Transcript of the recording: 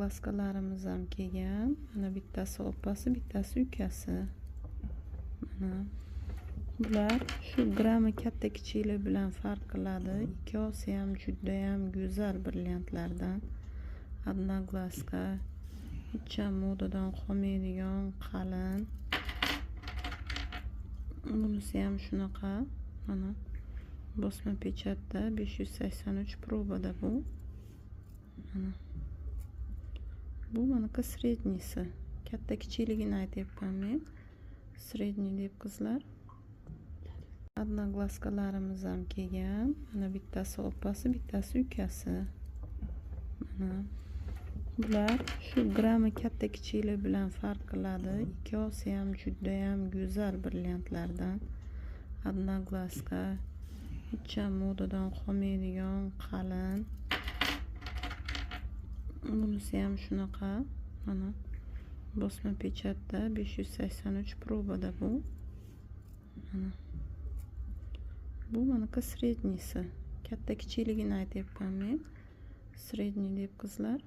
glaskalarimiz ham kelgan. Mana bittasi opasi, bittasi ukasi. Mana bular shu grammi katta kichiklik bilan farq qiladi. Ikkovsi ham juda ham go'zal brilliantlardan. Одна glaska hech ham modadan qolmaydigan qalin. Bunisi ham shunaqa. Mana bosma pechatda 583 probada bu. Mana bu maniki srednisi. Katta kichikligini aytyapman men. Sredniy deb qizlar. Одна glaskalarimiz ham kelgan. Mana bittasi opasi, bittasi ukasi. Mana bular shu grammi katta kichiklik bilan farq qiladi. Ikkovsi ham juda ham go'zal brilliantlardan. Одна glaska hech ham modadan qolmaydigan qalin. Bunisi ham shunaqa. Mana bosma pechatda 583 probada bu. Mana bu maniki srednisi. Katta kichikligini aytyapman men. Sredniy deb qizlar.